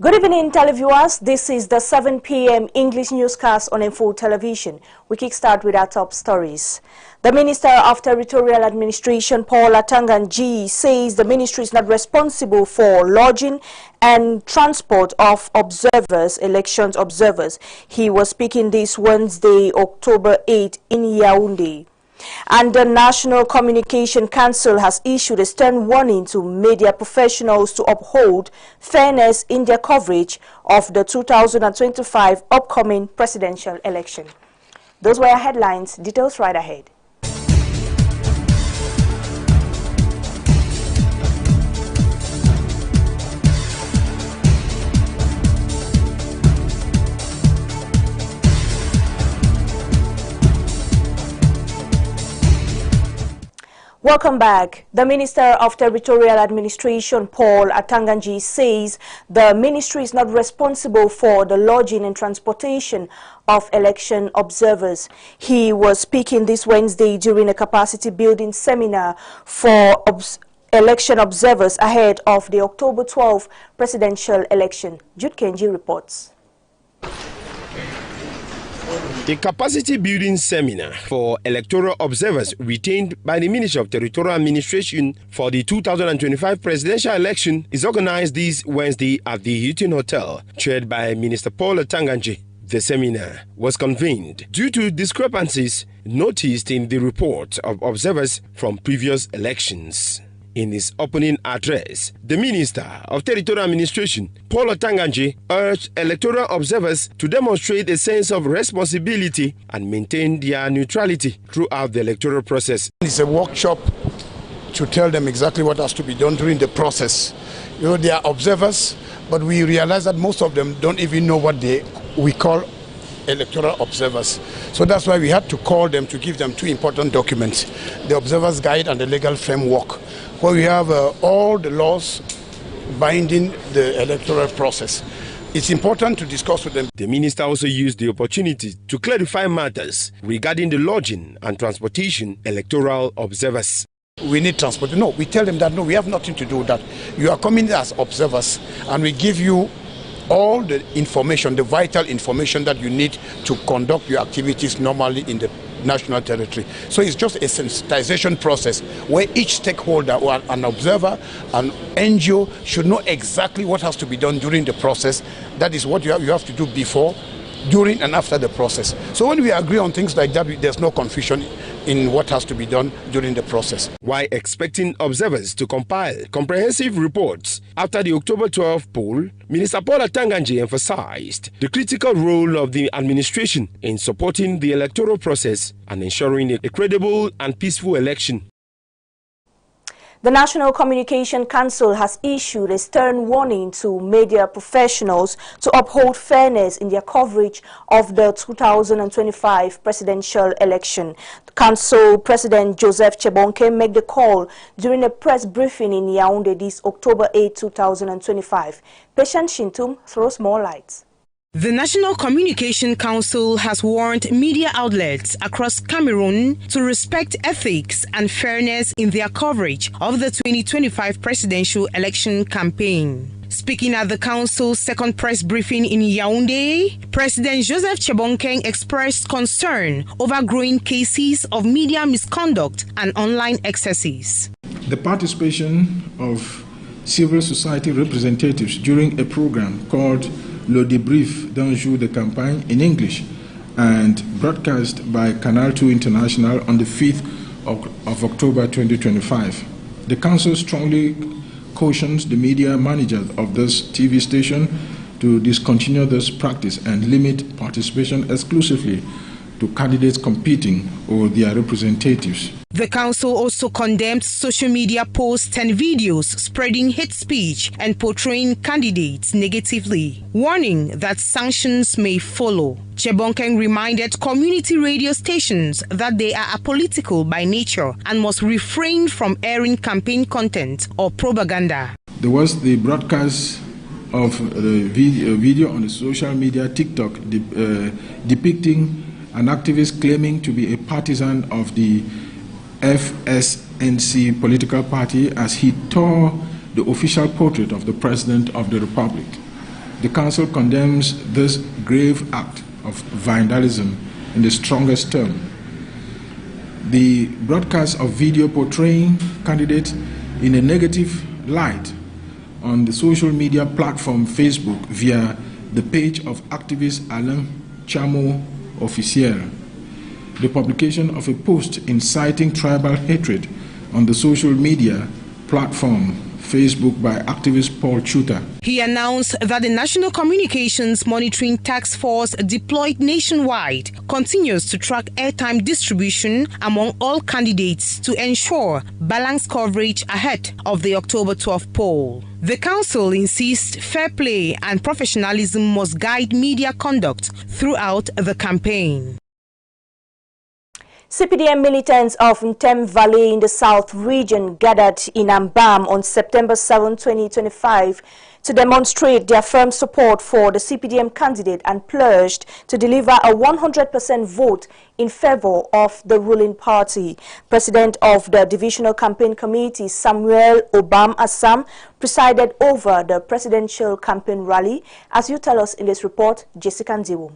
Good evening, televiewers. This is the 7 p.m. English newscast on Info Television. We kickstart with our top stories. The Minister of Territorial Administration, Paul Atanganji, says the ministry is not responsible for lodging and transport of observers, elections observers. He was speaking this Wednesday, October 8, in Yaoundé. And the National Communication Council has issued a stern warning to media professionals to uphold fairness in their coverage of the 2025 upcoming presidential election. Those were our headlines. Details right ahead. Welcome back. The Minister of Territorial Administration, Paul Atanganji, says the ministry is not responsible for the lodging and transportation of election observers. He was speaking this Wednesday during a capacity building seminar for election observers ahead of the October 12 presidential election. Jude Kenji reports. The capacity building seminar for electoral observers retained by the Ministry of Territorial Administration for the 2025 presidential election is organized this Wednesday at the Hilton Hotel, chaired by Minister Paul Atanganji. The seminar was convened due to discrepancies noticed in the report of observers from previous elections. In his opening address, the Minister of Territorial Administration, Paul Atanganji, urged electoral observers to demonstrate a sense of responsibility and maintain their neutrality throughout the electoral process. It's a workshop to tell them exactly what has to be done during the process. You know, they are observers, but we realize that most of them don't even know what we call electoral observers. So that's why we had to call them to give them two important documents, the Observer's Guide and the Legal Framework, where we have all the laws binding the electoral process. It's important to discuss with them. The minister also used the opportunity to clarify matters regarding the lodging and transportation electoral observers. We need transport. No, we tell them that no, we have nothing to do with that. You are coming as observers and we give you all the information, the vital information that you need to conduct your activities normally in the national territory. So it's just a sensitization process where each stakeholder or an observer, an NGO should know exactly what has to be done during the process. That is what you have to do before, during and after the process. So when we agree on things like that, there's no confusion in what has to be done during the process. While expecting observers to compile comprehensive reports after the October 12 poll, Minister Paul Atanganji emphasized the critical role of the administration in supporting the electoral process and ensuring a credible and peaceful election. The National Communication Council has issued a stern warning to media professionals to uphold fairness in their coverage of the 2025 presidential election. Council President Joseph Chebonke made the call during a press briefing in Yaoundé this October 8, 2025. Patient Shintum throws more light. The National Communication Council has warned media outlets across Cameroon to respect ethics and fairness in their coverage of the 2025 presidential election campaign. Speaking at the council's second press briefing in Yaoundé, President Joseph Chebonke expressed concern over growing cases of media misconduct and online excesses. The participation of civil society representatives during a program called Le Débrief d'un jour de campagne in English and broadcast by Canal 2 International on the 5th of October 2025. The council strongly cautions the media managers of this TV station to discontinue this practice and limit participation exclusively to candidates competing or their representatives. The council also condemned social media posts and videos spreading hate speech and portraying candidates negatively, warning that sanctions may follow. Chebonke reminded community radio stations that they are apolitical by nature and must refrain from airing campaign content or propaganda. There was the broadcast of the video on the social media TikTok depicting an activist claiming to be a partisan of the FSNC political party as he tore the official portrait of the President of the Republic. The Council condemns this grave act of vandalism in the strongest term. The broadcast of video portraying candidates in a negative light on the social media platform Facebook via the page of activist Alain Chamo Officiel. The publication of a post inciting tribal hatred on the social media platform Facebook by activist Paul Chuta. He announced that the National Communications Monitoring Task Force deployed nationwide continues to track airtime distribution among all candidates to ensure balanced coverage ahead of the October 12 poll. The council insists fair play and professionalism must guide media conduct throughout the campaign. CPDM militants of Ntem Valley in the South region gathered in Ambam on September 7, 2025 to demonstrate their firm support for the CPDM candidate and pledged to deliver a 100% vote in favor of the ruling party. President of the Divisional Campaign Committee, Samuel Obam Assam, presided over the presidential campaign rally. As you tell us in this report, Jessica Ndiwo.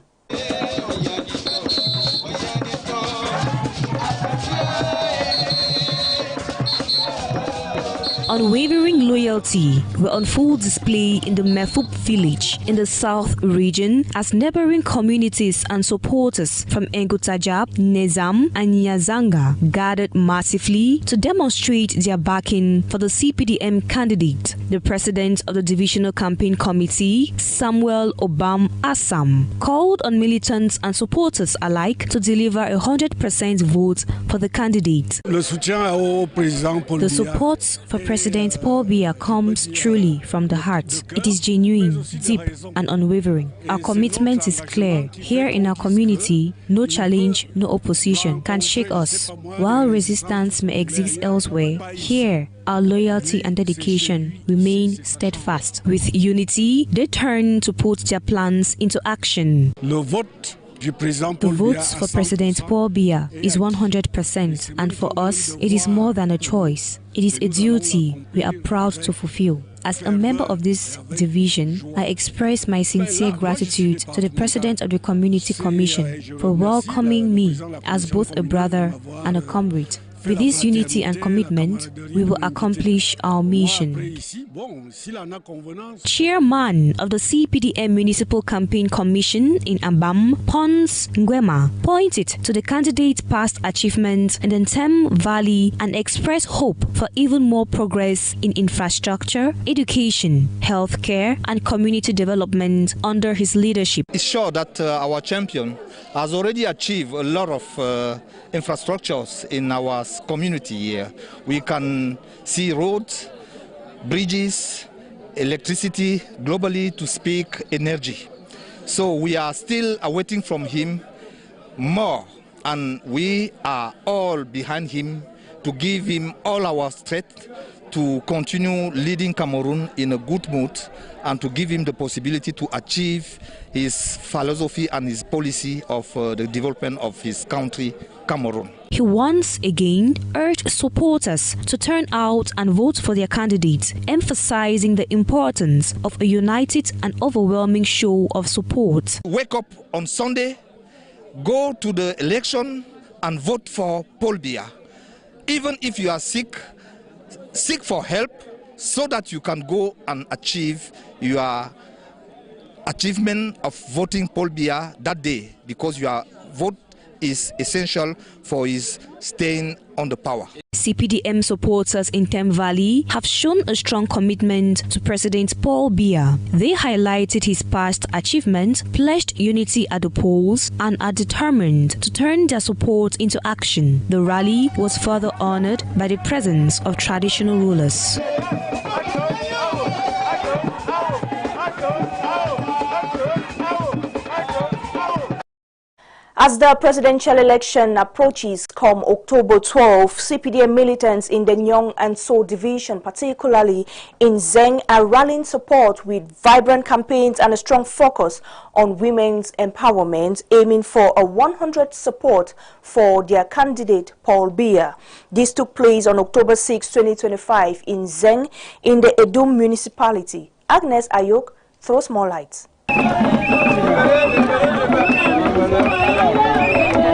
Unwavering loyalty were on full display in the Mefup village in the South region as neighboring communities and supporters from Engutajab, Nezam and Nyazanga gathered massively to demonstrate their backing for the CPDM candidate. The president of the Divisional Campaign Committee, Samuel Obam Assam, called on militants and supporters alike to deliver 100% vote for the candidate. The support for President Paul Biya comes truly from the heart. It is genuine, deep and unwavering. Our commitment is clear. Here in our community, no challenge, no opposition can shake us. While resistance may exist elsewhere, here our loyalty and dedication remain steadfast. With unity, they turn to put their plans into action. The vote for President Paul Biya is 100%, and for us, it is more than a choice. It is a duty we are proud to fulfill. As a member of this division, I express my sincere gratitude to the President of the Community Commission for welcoming me as both a brother and a comrade. With this unity and commitment, we will accomplish our mission. Chairman of the CPDM Municipal Campaign Commission in Ambam, Pons Ngwema, pointed to the candidate's past achievements in the Ntem Valley and expressed hope for even more progress in infrastructure, education, healthcare, and community development under his leadership. It's sure that our champion has already achieved a lot of infrastructures in our community here. We can see roads, bridges, electricity, globally to speak energy. So we are still awaiting from him more, and we are all behind him to give him all our strength to continue leading Cameroon in a good mood and to give him the possibility to achieve his philosophy and his policy of the development of his country, Cameroon. He once again urged supporters to turn out and vote for their candidates, emphasizing the importance of a united and overwhelming show of support. Wake up on Sunday, go to the election and vote for Paul Biya. Even if you are sick, seek for help so that you can go and achieve your achievement of voting Paul Biya that day, because your vote is essential for his staying on the power. CPDM supporters in Ntem Valley have shown a strong commitment to President Paul Biya. They highlighted his past achievements, pledged unity at the polls, and are determined to turn their support into action. The rally was further honored by the presence of traditional rulers. As the presidential election approaches come October 12, CPDM militants in the Nyong and So division, particularly in Zeng, are rallying support with vibrant campaigns and a strong focus on women's empowerment, aiming for a 100% support for their candidate Paul Biya. This took place on October 6, 2025 in Zeng in the Edum municipality. Agnes Ayok throws more light.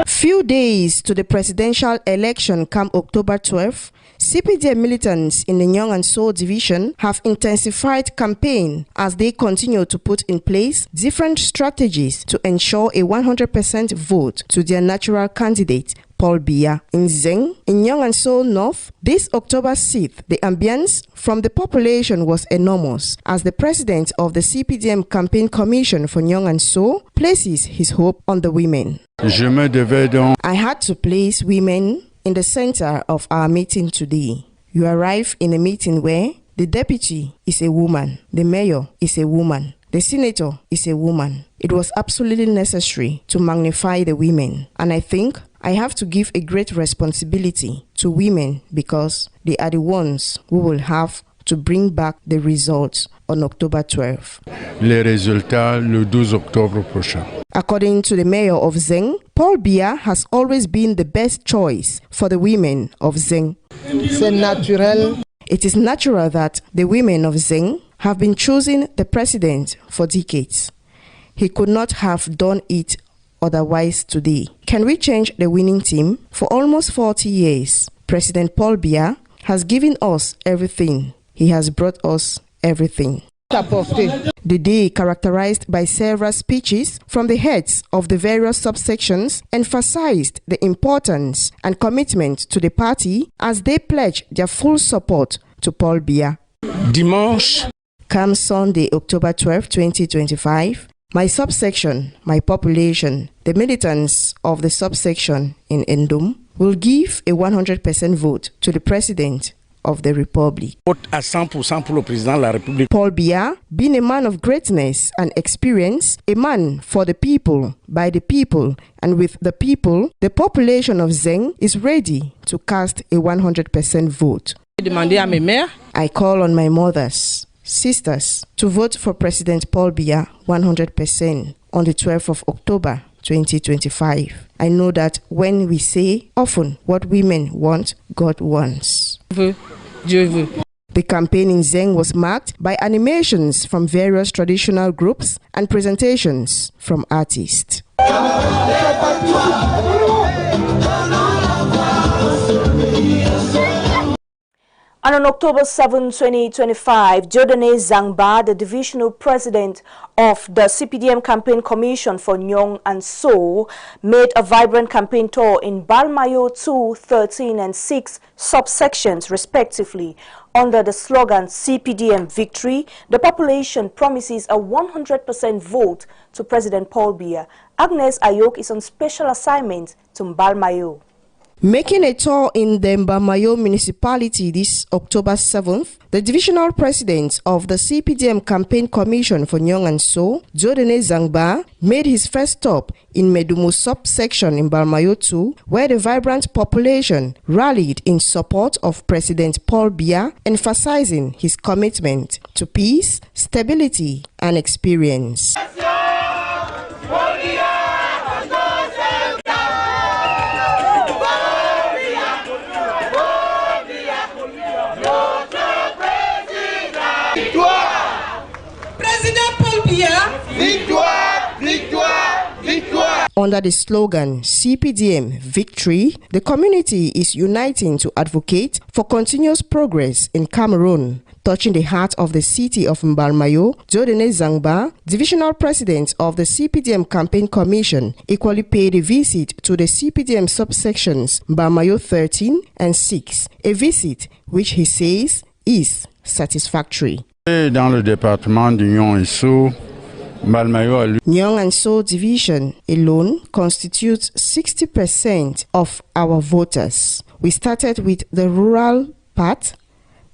Few days to the presidential election come October 12, CPDM militants in the Nyong and So division have intensified campaign as they continue to put in place different strategies to ensure a 100% vote to their natural candidate, Paul Biya. In Zeng, in Nyong and So North, this October 6th, the ambience from the population was enormous as the president of the CPDM Campaign Commission for Nyong and So places his hope on the women. I had to place women in the center of our meeting today. You arrive in a meeting where the deputy is a woman, the mayor is a woman, the senator is a woman. It was absolutely necessary to magnify the women, and I think I have to give a great responsibility to women because they are the ones who will have to bring back the results on October 12. Les résultats le 12 octobre prochain. According to the mayor of Zeng, Paul Biya has always been the best choice for the women of Zeng. C'est naturel. It is natural that the women of Zeng have been choosing the president for decades. He could not have done it otherwise today. Can we change the winning team? For almost 40 years, President Paul Biya has given us everything. He has brought us everything. The day, characterized by several speeches from the heads of the various subsections, emphasized the importance and commitment to the party as they pledge their full support to Paul Biya. Dimanche. Come Sunday, October 12, 2025, my subsection, my population, the militants of the subsection in Endom will give a 100% vote to the president of the Republic. Vote à 100% pour le président de la République. Paul Biya, being a man of greatness and experience, a man for the people, by the people, and with the people, the population of Zeng is ready to cast a 100% vote. I call on my mothers, sisters, to vote for President Paul Biya 100% on the 12th of October 2025. I know that when we say often what women want, God wants. The campaign in Zeng was marked by animations from various traditional groups and presentations from artists. And on October 7, 2025, Jodane Zangba, the divisional president of the CPDM Campaign Commission for Nyong and So, made a vibrant campaign tour in Balmayo 2, 13 and 6 subsections respectively. Under the slogan CPDM Victory, the population promises a 100% vote to President Paul Biya. Agnes Ayok is on special assignment to Balmayo. Making a tour in the Mbamayo municipality this October 7th, the divisional president of the CPDM Campaign Commission for Nyong and So, Jodane Zangba, made his first stop in Medumo subsection in Balmayo 2, where the vibrant population rallied in support of President Paul Biya, emphasizing his commitment to peace, stability, and experience. Under the slogan CPDM Victory, the community is uniting to advocate for continuous progress in Cameroon. Touching the heart of the city of Mbalmayo, Jodane Zangba, divisional president of the CPDM Campaign Commission, equally paid a visit to the CPDM subsections Mbalmayo 13 and 6, a visit which he says is satisfactory. Dans le département du Nyong et So, Nyong and So division alone constitutes 60% of our voters. We started with the rural part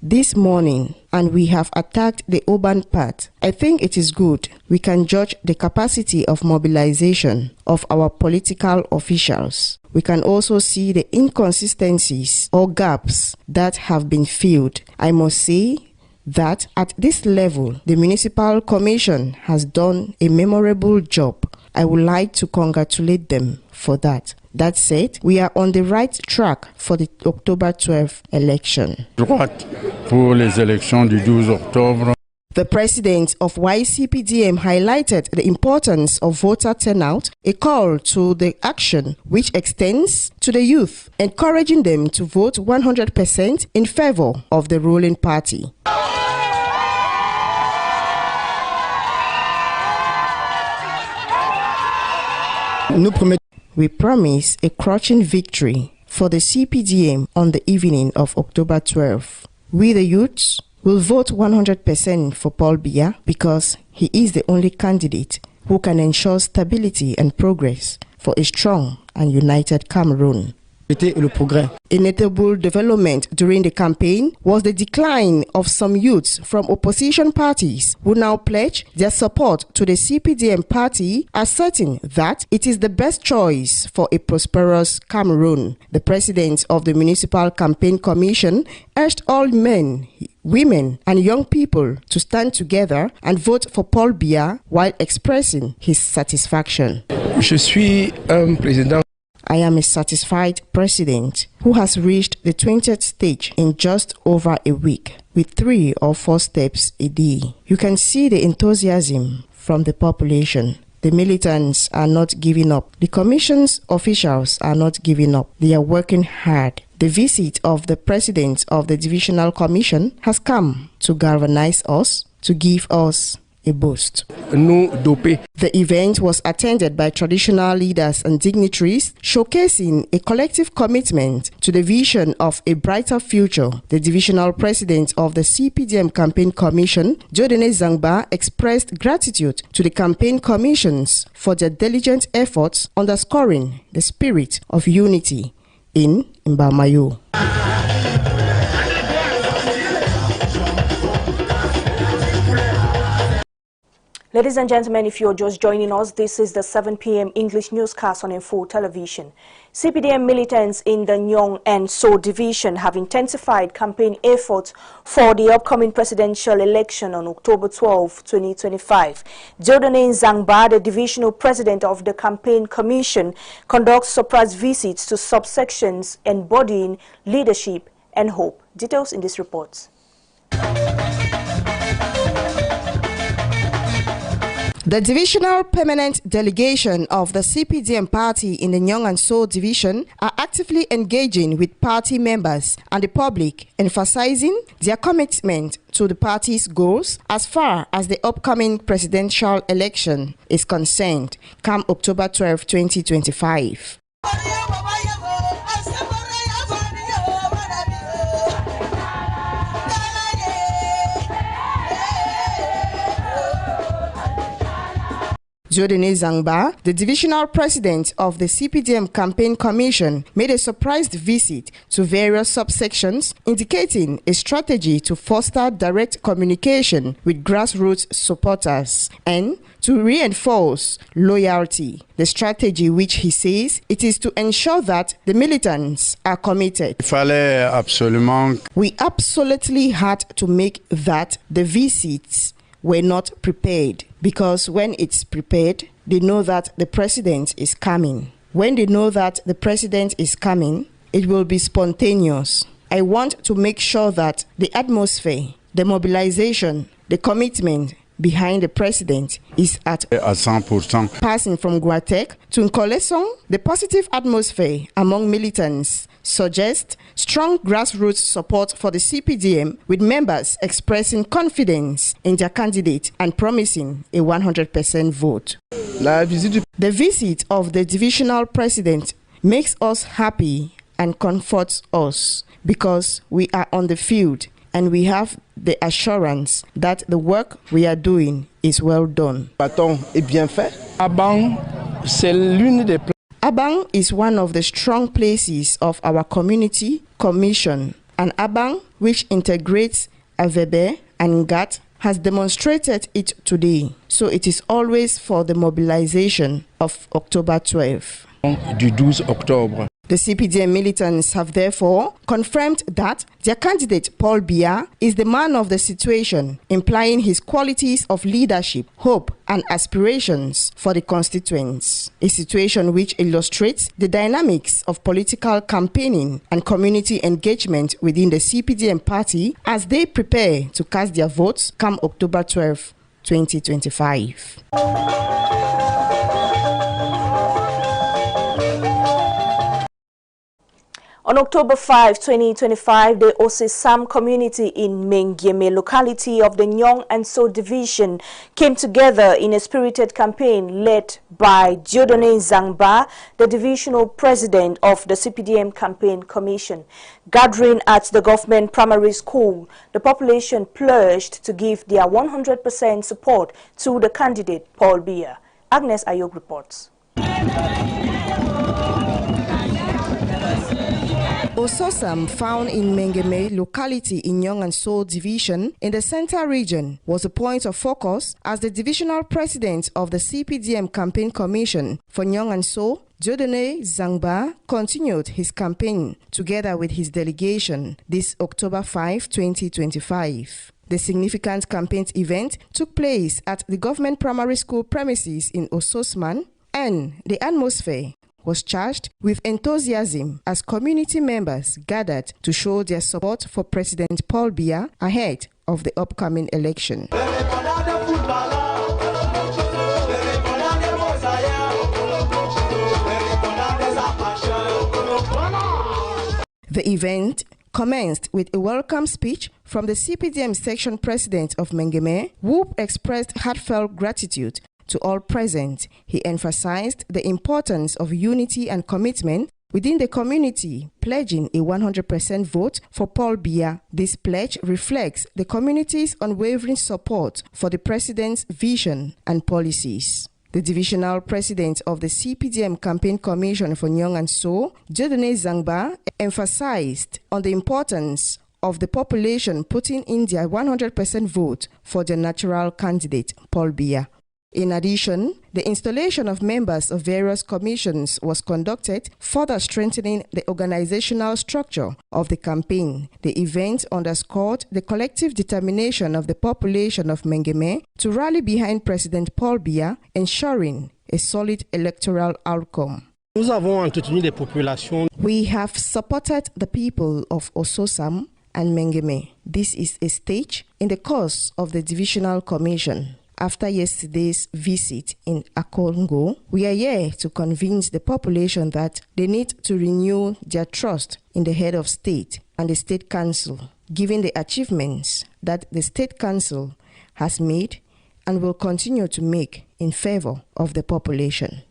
this morning and we have attacked the urban part. I think it is good. We can judge the capacity of mobilization of our political officials. We can also see the inconsistencies or gaps that have been filled. I must say that at this level, the Municipal Commission has done a memorable job. I would like to congratulate them for that. That said, we are on the right track for the October 12 election. Droite pour les élections du 12 octobre. The president of YCPDM highlighted the importance of voter turnout, a call to the action which extends to the youth, encouraging them to vote 100% in favor of the ruling party. We promise a crushing victory for the CPDM on the evening of October 12. We, the youths, will vote 100% for Paul Biya because he is the only candidate who can ensure stability and progress for a strong and united Cameroon. A notable development during the campaign was the decline of some youths from opposition parties who now pledge their support to the CPDM party, asserting that it is the best choice for a prosperous Cameroon. The president of the Municipal Campaign Commission urged all men, women and young people to stand together and vote for Paul Biya while expressing his satisfaction. I am a satisfied president who has reached the 20th stage in just over a week with 3 or 4 steps a day. You can see the enthusiasm from the population. The militants are not giving up. The commission's officials are not giving up. They are working hard. The visit of the president of the Divisional Commission has come to galvanize us, to give us a boost. The event was attended by traditional leaders and dignitaries, showcasing a collective commitment to the vision of a brighter future. The divisional president of the CPDM Campaign Commission, Jodene Zangba, expressed gratitude to the campaign commissions for their diligent efforts, underscoring the spirit of unity in Mbamayo. Ladies and gentlemen, if you're just joining us, this is the 7 p.m. English newscast on Info Television. CPDM militants in the Nyong and So division have intensified campaign efforts for the upcoming presidential election on October 12, 2025. Jodene Zangba, the divisional president of the campaign commission, conducts surprise visits to subsections embodying leadership and hope. Details in this report. The divisional permanent delegation of the CPDM party in the Nyong and So division are actively engaging with party members and the public, emphasizing their commitment to the party's goals as far as the upcoming presidential election is concerned, come October 12, 2025. Jodene Zangba, the divisional president of the CPDM Campaign Commission, made a surprise visit to various subsections, indicating a strategy to foster direct communication with grassroots supporters and to reinforce loyalty. The strategy, which he says, it is to ensure that the militants are committed. We absolutely had to make that the visits were not prepared, because when it's prepared, they know that the president is coming. When they know that the president is coming, it will be spontaneous. I want to make sure that the atmosphere, the mobilization, the commitment behind the president is at 100%. Passing from Guatek to Nkolesong, the positive atmosphere among militants suggests strong grassroots support for the CPDM, with members expressing confidence in their candidate and promising a 100% vote. The visit of the divisional president makes us happy and comforts us because we are on the field and we have the assurance that the work we are doing is well done. Abang is one of the strong places of our community commission, and Abang, which integrates Avebe and Ngat, has demonstrated it today. So it is always for the mobilization of October 12. Octobre. The CPDM militants have therefore confirmed that their candidate Paul Biya is the man of the situation, implying his qualities of leadership, hope and aspirations for the constituents. a situation which illustrates the dynamics of political campaigning and community engagement within the CPDM party as they prepare to cast their votes come October 12, 2025. On October 5, 2025, the Osesam community in Mengeme locality of the Nyong and So division came together in a spirited campaign led by Dieudonné Zangba, the divisional president of the CPDM Campaign Commission. Gathering at the government primary school, the population pledged to give their 100% support to the candidate Paul Biya. Agnes Ayog reports. Ososam, found in Mengeme locality in Nyong and So division in the center region, was a point of focus as the divisional president of the CPDM Campaign Commission for Nyong and So, Dieudonné Zangba, continued his campaign together with his delegation this October 5, 2025. The significant campaign event took place at the government primary school premises in Ososman, and the atmosphere was charged with enthusiasm as community members gathered to show their support for President Paul Biya ahead of the upcoming election. The event commenced with a welcome speech from the CPDM section president of Mengeme, who expressed heartfelt gratitude to all present. He emphasized the importance of unity and commitment within the community, pledging a 100% vote for Paul Biya. This pledge reflects the community's unwavering support for the president's vision and policies. The divisional president of the CPDM Campaign Commission for Nyong and So, Dieudonné Zangba, emphasized on the importance of the population putting in their 100% vote for the natural candidate, Paul Biya. In addition, the installation of members of various commissions was conducted, further strengthening the organizational structure of the campaign. The event underscored the collective determination of the population of Mengeme to rally behind President Paul Biya, ensuring a solid electoral outcome. Nous avons entretenu les populations. We have supported the people of Ososam and Mengeme. This is a stage in the course of the divisional commission. After yesterday's visit in Akongo, we are here to convince the population that they need to renew their trust in the head of state and the state council, given the achievements that the state council has made and will continue to make in favor of the population.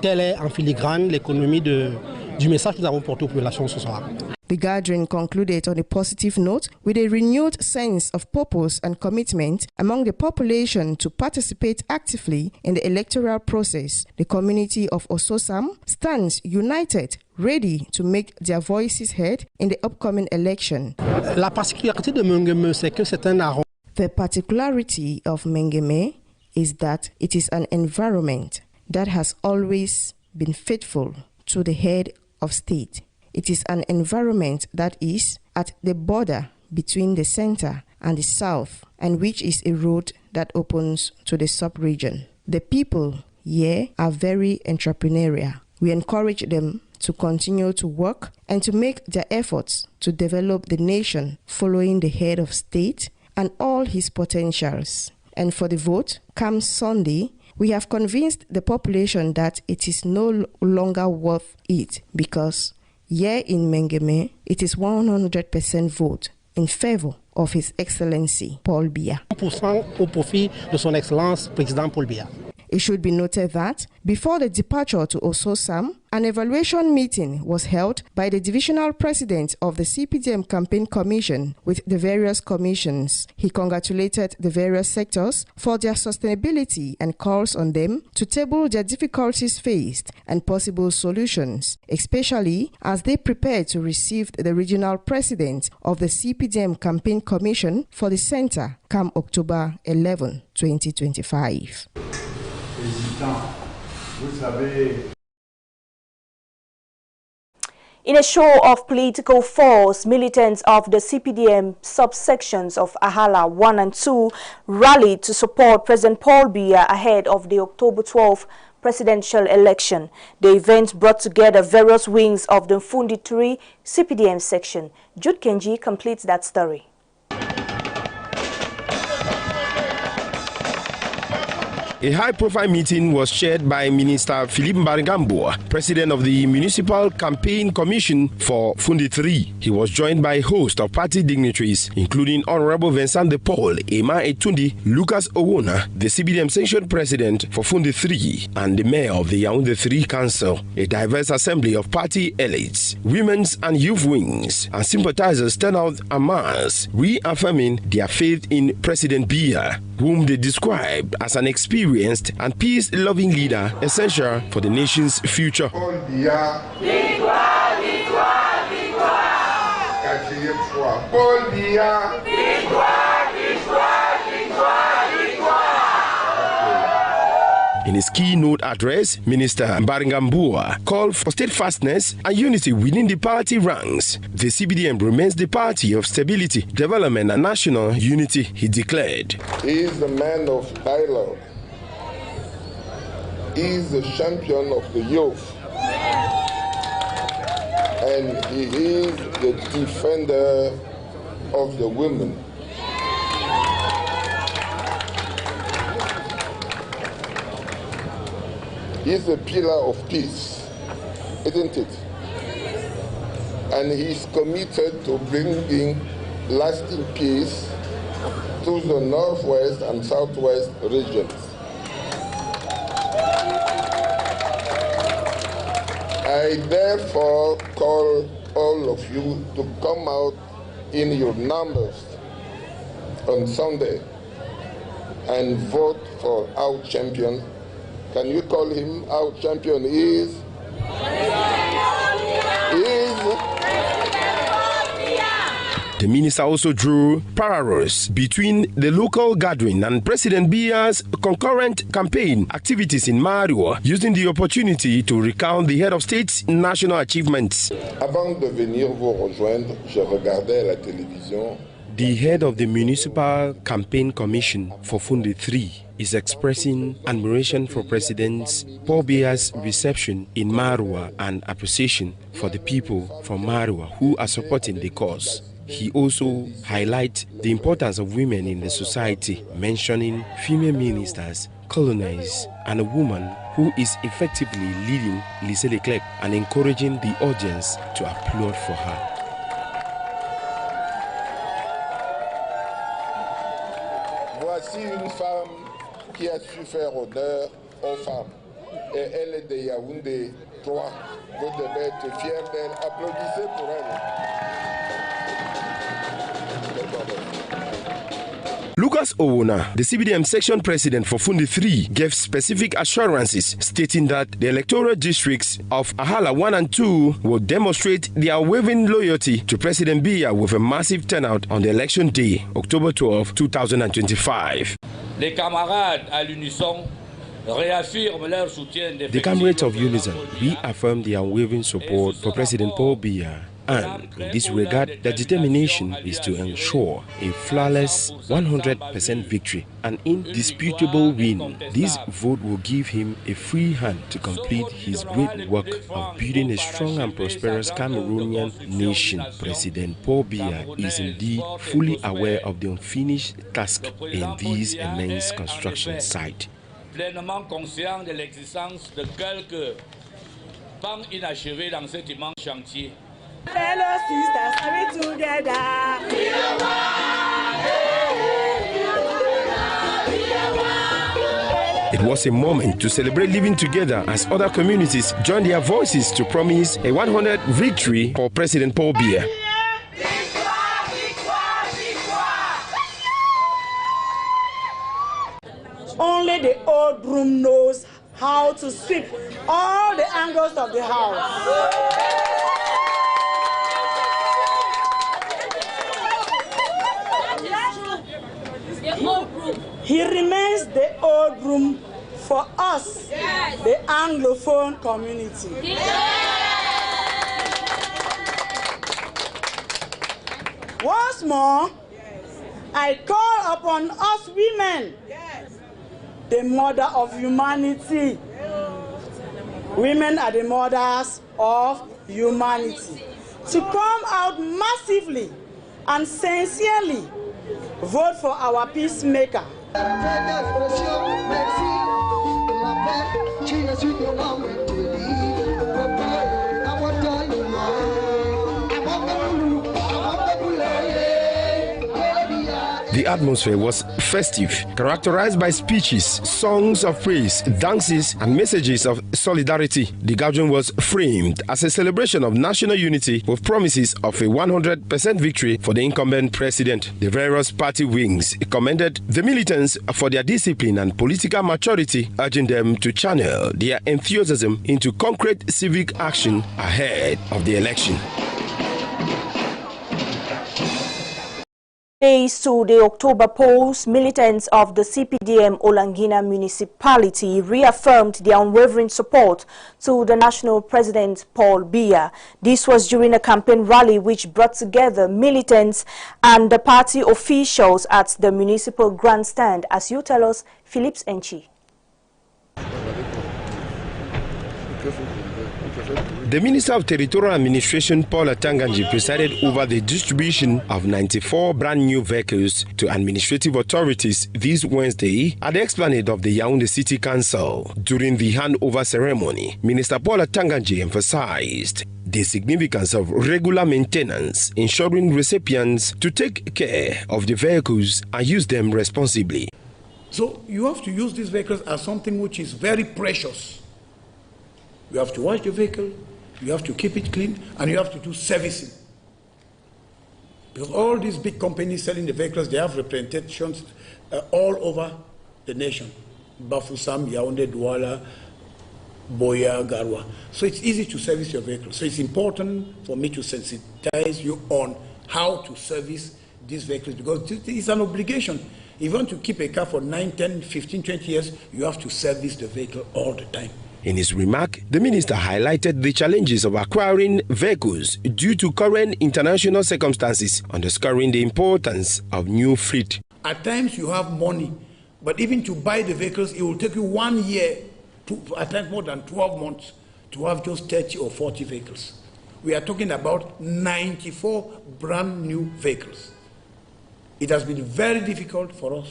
Telle est en filigrane l'économie du message que nous avons porté aux populations ce soir. The gathering concluded on a positive note with a renewed sense of purpose and commitment among the population to participate actively in the electoral process. The community of Ososam stands united, ready to make their voices heard in the upcoming election. La particularité de Mengeme, c'est que c'est un arrondissement. The particularity of Mengeme is that it is an environment that has always been faithful to the head of state. It is an environment that is at the border between the center and the south, and which is a road that opens to the sub-region. The people here are very entrepreneurial. We encourage them to continue to work and to make their efforts to develop the nation following the head of state and all his potentials. And for the vote, come Sunday, we have convinced the population that it is no longer worth it because here in Mengeme, it is 100% vote in favor of His Excellency Paul Biya. 1% au profit de son Excellence Président Paul Biya. It should be noted that before the departure to Ososam, an evaluation meeting was held by the divisional president of the CPDM Campaign Commission with the various commissions. He congratulated the various sectors for their sustainability and calls on them to table their difficulties faced and possible solutions, especially as they prepare to receive the regional president of the CPDM Campaign Commission for the center come October 11, 2025. In a show of political force, militants of the CPDM subsections of Ahala 1 and 2 rallied to support President Paul Biya ahead of the October 12 presidential election. The event brought together various wings of the Fundi 3 CPDM section. Jude Kenji completes that story. A high-profile meeting was chaired by Minister Philippe Mbarigambua, President of the Municipal Campaign Commission for Fundi 3. He was joined by a host of party dignitaries, including Honorable Vincent De Paul, Emma Etundi, Lucas Owona, the CBDM Section President for Fundi 3, and the Mayor of the Yaoundé 3 Council. A diverse assembly of party elites, women's and youth wings, and sympathizers turned out en masse, reaffirming their faith in President Biya, whom they described as an experienced and peace-loving leader essential for the nation's future. Paul Biya, victoire, victoire, victoire. Quatrième fois. Paul Biya, victoire, victoire, victoire, victoire. In his keynote address, Minister Mbarigambua called for steadfastness and unity within the party ranks. The CBDM remains the party of stability, development, and national unity, he declared. He is a man of dialogue. He is the champion of the youth. And he is the defender of the women. He is a pillar of peace, isn't it? And he is committed to bringing lasting peace to the northwest and southwest regions. I therefore call all of you to come out in your numbers on Sunday and vote for our champion. Can you call him our champion? The minister also drew parallels between the local gathering and President Biya's concurrent campaign activities in Marua, using the opportunity to recount the head of state's national achievements. Avant de venir vous rejoindre, je regardais la télévision. The head of the Municipal Campaign Commission for Fundi 3 is expressing admiration for President Paul Biya's reception in Marua and appreciation for the people from Marua who are supporting the cause. He also highlights the importance of women in the society, mentioning female ministers, colonels, and a woman who is effectively leading Lycée Leclerc and encouraging the audience to applaud for her. Voici une femme qui a su faire honneur aux femmes. Et elle est de Yaoundé 3. Vous devez être fiers d'elle. Applaudissez pour elle. Lucas Owona, the CBDM section president for Fundi 3, gave specific assurances stating that the electoral districts of Ahala 1 and 2 will demonstrate their unwavering loyalty to President Biya with a massive turnout on the election day, October 12, 2025. Les camarades à l'unisson réaffirment leur soutien. The comrades of unison reaffirm their unwavering support for President Paul Biya. And in this regard, their determination is to ensure a flawless 100% victory, an indisputable win. This vote will give him a free hand to complete his great work of building a strong and prosperous Cameroonian nation. President Paul Biya is indeed fully aware of the unfinished task in this immense construction site. Pleinement conscient de l'existence de quelques pans inachevés dans cet immense chantier. Fellow sisters, are we together? It was a moment to celebrate living together as other communities joined their voices to promise a 100% victory for President Paul Biya. Only the old broom knows how to sweep all the angles of the house. He remains the old broom for us, the Anglophone community. Once more, I call upon us women, the mother of humanity, Women are the mothers of humanity. To come out massively and sincerely vote for our peacemaker. The atmosphere was festive, characterized by speeches, songs of praise, dances, and messages of solidarity. The gathering was framed as a celebration of national unity with promises of a 100% victory for the incumbent president. The various party wings commended the militants for their discipline and political maturity, urging them to channel their enthusiasm into concrete civic action ahead of the election. Days to the October polls, militants of the CPDM Olangina municipality reaffirmed their unwavering support to the national president Paul Biya. This was during a campaign rally which brought together militants and the party officials at the municipal grandstand. As you tell us, Phillips Enchi. The Minister of Territorial Administration, Paul Atanganji, presided over the distribution of 94 brand new vehicles to administrative authorities this Wednesday at the esplanade of the Yaoundé City Council. During the handover ceremony, Minister Paul Atanganji emphasized the significance of regular maintenance, ensuring recipients to take care of the vehicles and use them responsibly. So you have to use these vehicles as something which is very precious. You have to wash the vehicle, you have to keep it clean, and you have to do servicing. Because all these big companies selling the vehicles, they have representations all over the nation. Bafoussam, Yaoundé, Douala, Boya, Garwa. So it's easy to service your vehicle. So it's important for me to sensitize you on how to service these vehicles, because it's an obligation. If you want to keep a car for 9, 10, 15, 20 years, you have to service the vehicle all the time. In his remark, the minister highlighted the challenges of acquiring vehicles due to current international circumstances, underscoring the importance of new fleet. At times you have money, but even to buy the vehicles, it will take you 1 year, at times more than 12 months, to have just 30 or 40 vehicles. We are talking about 94 brand new vehicles. It has been very difficult for us,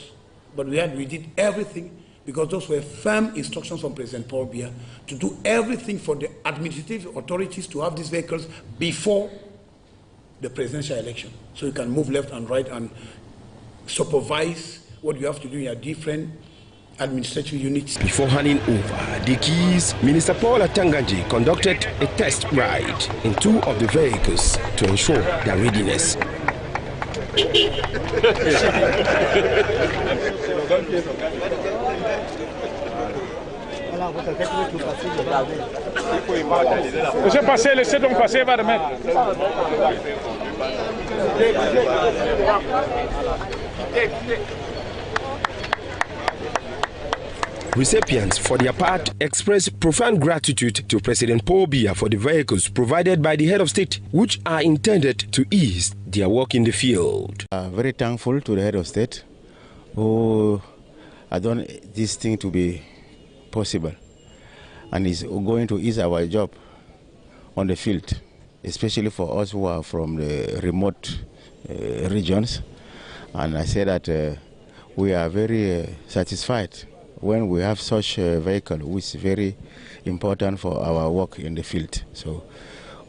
but we did everything, because those were firm instructions from President Paul Biya to do everything for the administrative authorities to have these vehicles before the presidential election. So you can move left and right and supervise what you have to do in your different administrative units. Before handing over the keys, Minister Paul Atanganji conducted a test ride in 2 of the vehicles to ensure their readiness. Laissez passer, laissez donc passer, va remettre. Recipients, for their part, expressed profound gratitude to President Paul Biya for the vehicles provided by the head of state, which are intended to ease their work in the field. Very thankful to the head of state who has done this thing to be possible, and is going to ease our job on the field, especially for us who are from the remote regions. And I say that we are very satisfied when we have such a vehicle, which is very important for our work in the field. So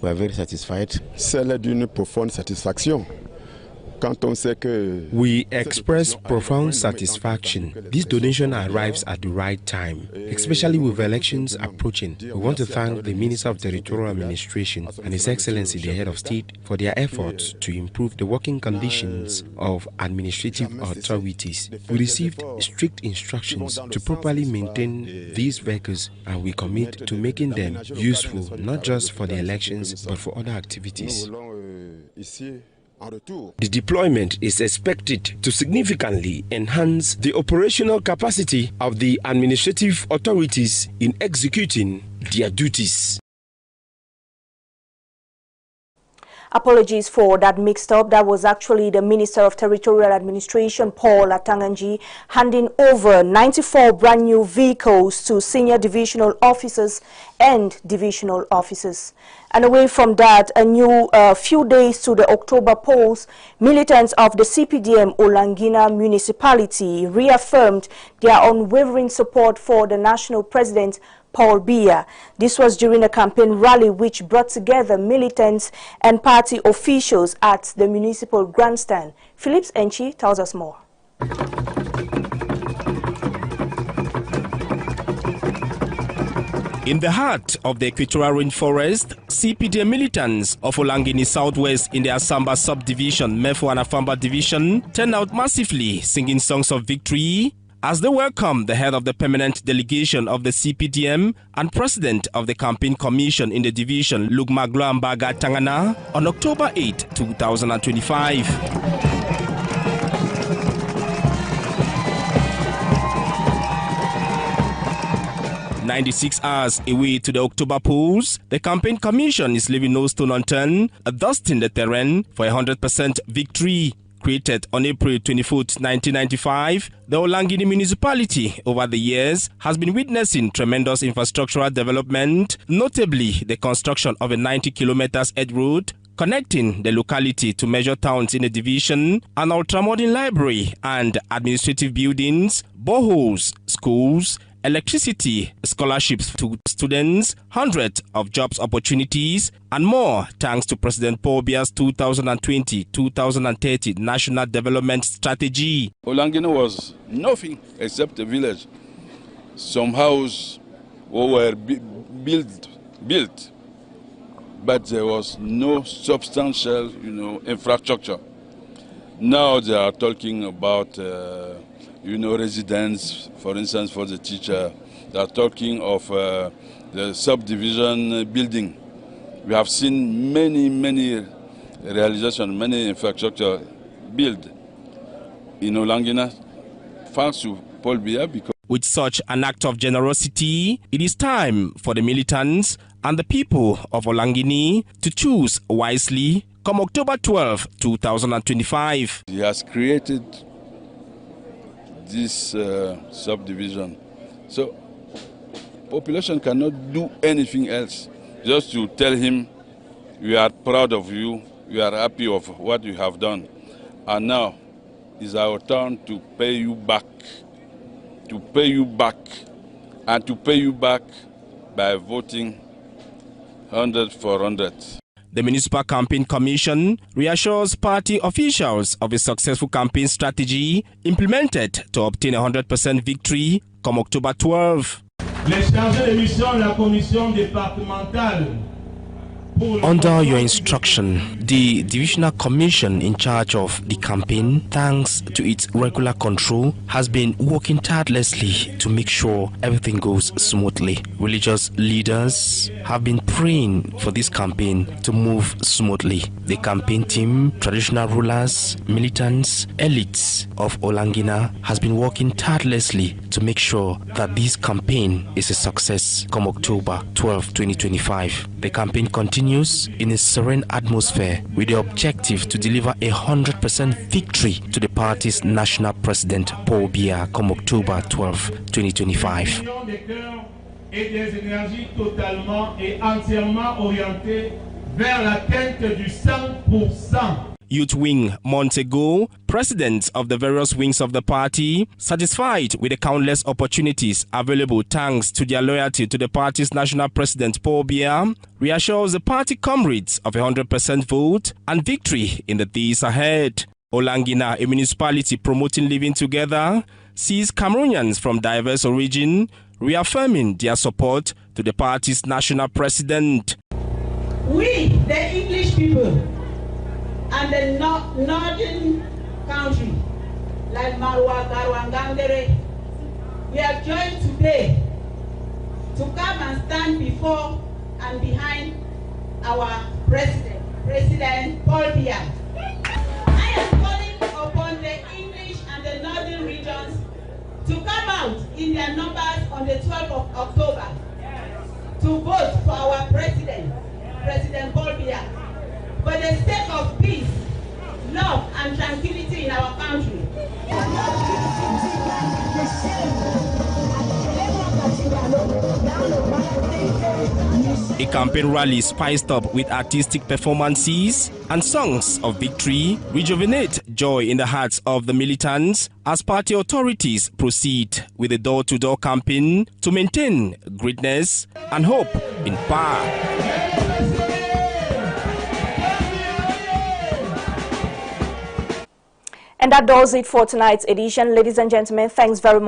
we are very satisfied. C'est d'une profonde satisfaction. We express profound satisfaction. This donation arrives at the right time, especially with elections approaching. We want to thank the Minister of Territorial Administration and His Excellency the Head of State for their efforts to improve the working conditions of administrative authorities. We received strict instructions to properly maintain these vehicles, and we commit to making them useful not just for the elections but for other activities. The deployment is expected to significantly enhance the operational capacity of the administrative authorities in executing their duties. Apologies for that mixed up. That was actually the Minister of Territorial Administration, Paul Atanganji, handing over 94 brand new vehicles to senior divisional officers and divisional officers. And away from that, a new few days to the October polls, militants of the CPDM Olangina municipality reaffirmed their unwavering support for the national president, Paul Biya. This was during a campaign rally which brought together militants and party officials at the municipal grandstand. Phillips Enchi tells us more. In the heart of the equatorial rainforest, CPD militants of Olangini Southwest in the Asamba subdivision, Mefo and Afamba division, turned out massively singing songs of victory as they welcomed the head of the permanent delegation of the CPDM and president of the campaign commission in the division, Lugmaglo Ambaga Tangana, on October 8, 2025. 96 hours away to the October polls, the campaign commission is leaving no stone unturned, dusting the terrain for a 100% victory. Created on April 24, 1995, the Olangini municipality over the years has been witnessing tremendous infrastructural development, notably the construction of a 90 kilometers edge road connecting the locality to major towns in the division, an ultramodern library and administrative buildings, boreholes, schools, electricity, scholarships to students, hundreds of jobs opportunities, and more thanks to President Paul Biya's 2020-2030 National Development Strategy. Olangina was nothing except a village. Some houses were built, but there was no substantial, infrastructure. Now they are talking about residents, for instance, for the teacher. They are talking of the subdivision building. We have seen many realizations, many infrastructure built in Olangina, thanks to Paul Biya. Because with such an act of generosity, it is time for the militants and the people of Olangini to choose wisely come October 12, 2025. He has created this subdivision. So population cannot do anything else. Just to tell him, we are proud of you, we are happy of what you have done. And now is our turn to pay you back. To pay you back. And to pay you back by voting 100 for 100. The Municipal Campaign Commission reassures party officials of a successful campaign strategy implemented to obtain a 100% victory come October 12. Les chargés de mission de la commission départementale. Under your instruction, the Divisional Commission in charge of the campaign, thanks to its regular control, has been working tirelessly to make sure everything goes smoothly. Religious leaders have been praying for this campaign to move smoothly. The campaign team, traditional rulers, militants, elites of Olangina has been working tirelessly to make sure that this campaign is a success come October 12, 2025. The campaign continues in a serene atmosphere with the objective to deliver a 100% victory to the party's national president Paul Biya come October 12, 2025. Et des énergies totalement et entièrement orientées vers l'atteinte du 100%. Youth Wing months ago, presidents of the various wings of the party, satisfied with the countless opportunities available thanks to their loyalty to the party's national president Paul Biya, reassures the party comrades of a 100% vote and victory in the days ahead. Olangina, a municipality promoting living together, sees Cameroonians from diverse origin reaffirming their support to the party's national president. We, the English people, and the northern country, like Marwa, Garwa, and Gangere, we are joined today to come and stand before and behind our president, President Paul Biya. I am calling upon the English and the northern regions to come out in their numbers on the 12th of October to vote for our president, President Paul Biya. For the and tranquility in our country. A campaign rally spiced up with artistic performances and songs of victory rejuvenate joy in the hearts of the militants as party authorities proceed with a door-to-door campaign to maintain greatness and hope in power. And that does it for tonight's edition. Ladies and gentlemen, thanks very much.